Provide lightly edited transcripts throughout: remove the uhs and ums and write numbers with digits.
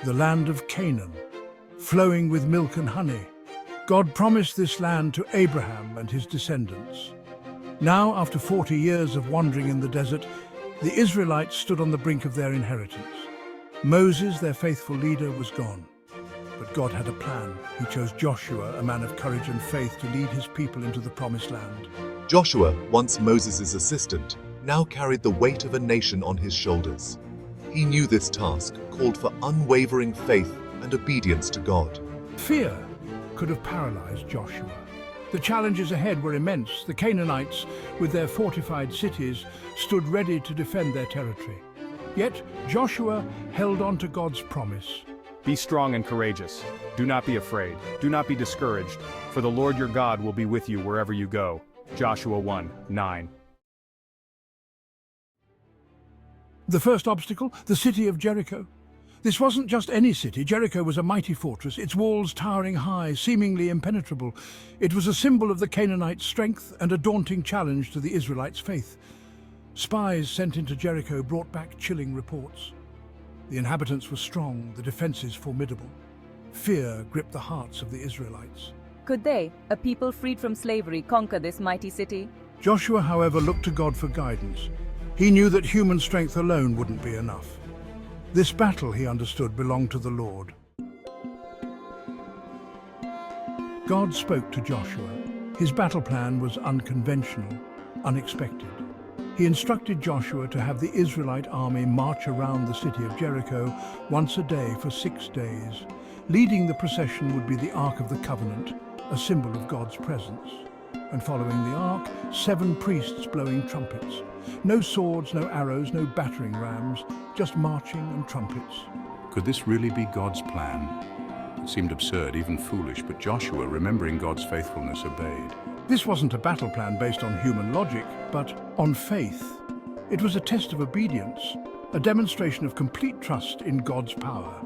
the land of Canaan, flowing with milk and honey. God promised this land to Abraham and his descendants. Now, after 40 years of wandering in the desert, the Israelites stood on the brink of their inheritance. Moses, their faithful leader, was gone. But God had a plan. He chose Joshua, a man of courage and faith, to lead his people into the promised land. Joshua, once Moses' assistant, now carried the weight of a nation on his shoulders. He knew this task called for unwavering faith and obedience to God. Fear could have paralyzed Joshua. The challenges ahead were immense. The Canaanites, with their fortified cities, stood ready to defend their territory. Yet Joshua held on to God's promise. Be strong and courageous. Do not be afraid. Do not be discouraged, for the Lord your God will be with you wherever you go. Joshua 1:9. The first obstacle, the city of Jericho. This wasn't just any city. Jericho was a mighty fortress, its walls towering high, seemingly impenetrable. It was a symbol of the Canaanites' strength and a daunting challenge to the Israelites' faith. Spies sent into Jericho brought back chilling reports. The inhabitants were strong, the defenses formidable. Fear gripped the hearts of the Israelites. Could they, a people freed from slavery, conquer this mighty city? Joshua, however, looked to God for guidance. He knew that human strength alone wouldn't be enough. This battle, he understood, belonged to the Lord. God spoke to Joshua. His battle plan was unconventional, unexpected. He instructed Joshua to have the Israelite army march around the city of Jericho once a day for 6 days. Leading the procession would be the Ark of the Covenant, a symbol of God's presence. And following the Ark, 7 priests blowing trumpets. No swords, no arrows, no battering rams, just marching and trumpets. Could this really be God's plan? It seemed absurd, even foolish, but Joshua, remembering God's faithfulness, obeyed. This wasn't a battle plan based on human logic, but on faith. It was a test of obedience, a demonstration of complete trust in God's power.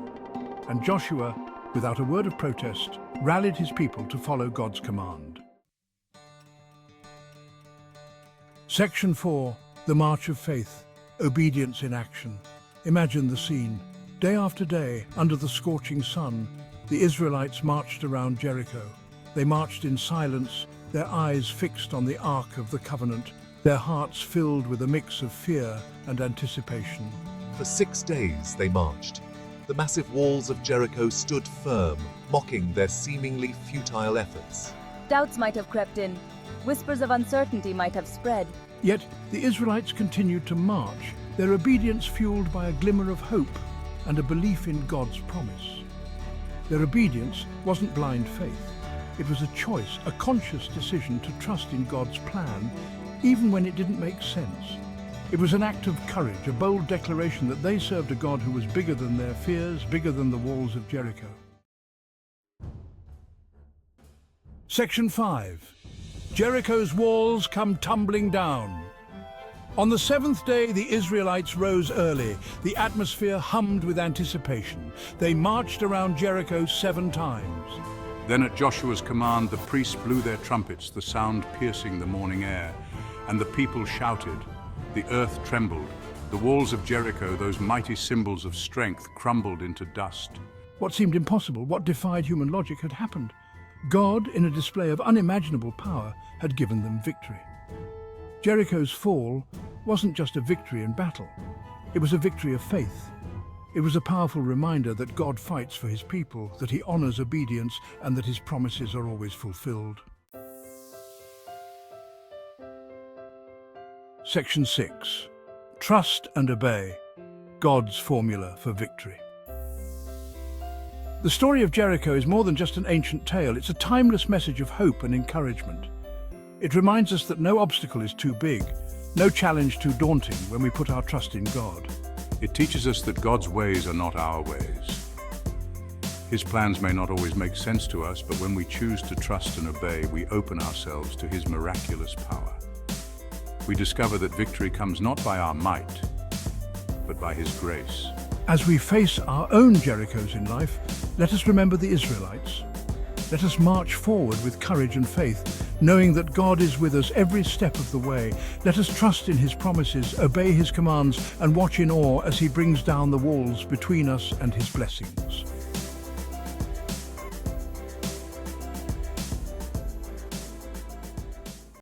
And Joshua, without a word of protest, rallied his people to follow God's command. Section 4, the March of Faith, Obedience in Action. Imagine the scene. Day after day, under the scorching sun, the Israelites marched around Jericho. They marched in silence, their eyes fixed on the Ark of the Covenant, their hearts filled with a mix of fear and anticipation. For 6 days they marched. The massive walls of Jericho stood firm, mocking their seemingly futile efforts. Doubts might have crept in. Whispers of uncertainty might have spread. Yet the Israelites continued to march, their obedience fueled by a glimmer of hope and a belief in God's promise. Their obedience wasn't blind faith. It was a choice, a conscious decision to trust in God's plan, even when it didn't make sense. It was an act of courage, a bold declaration that they served a God who was bigger than their fears, bigger than the walls of Jericho. Section 5. Jericho's walls come tumbling down. On the 7th day, the Israelites rose early. The atmosphere hummed with anticipation. They marched around Jericho 7 times. Then at Joshua's command, the priests blew their trumpets, the sound piercing the morning air, and the people shouted. The earth trembled. The walls of Jericho, those mighty symbols of strength, crumbled into dust. What seemed impossible, what defied human logic, had happened. God, in a display of unimaginable power, had given them victory. Jericho's fall wasn't just a victory in battle. It was a victory of faith. It was a powerful reminder that God fights for his people, that he honors obedience, and that his promises are always fulfilled. Section 6. Trust and obey. God's formula for victory. The story of Jericho is more than just an ancient tale. It's a timeless message of hope and encouragement. It reminds us that no obstacle is too big, no challenge too daunting when we put our trust in God. It teaches us that God's ways are not our ways. His plans may not always make sense to us, but when we choose to trust and obey, we open ourselves to his miraculous power. We discover that victory comes not by our might, but by his grace. As we face our own Jerichos in life, let us remember the Israelites. Let us march forward with courage and faith, knowing that God is with us every step of the way. Let us trust in His promises, obey His commands, and watch in awe as He brings down the walls between us and His blessings.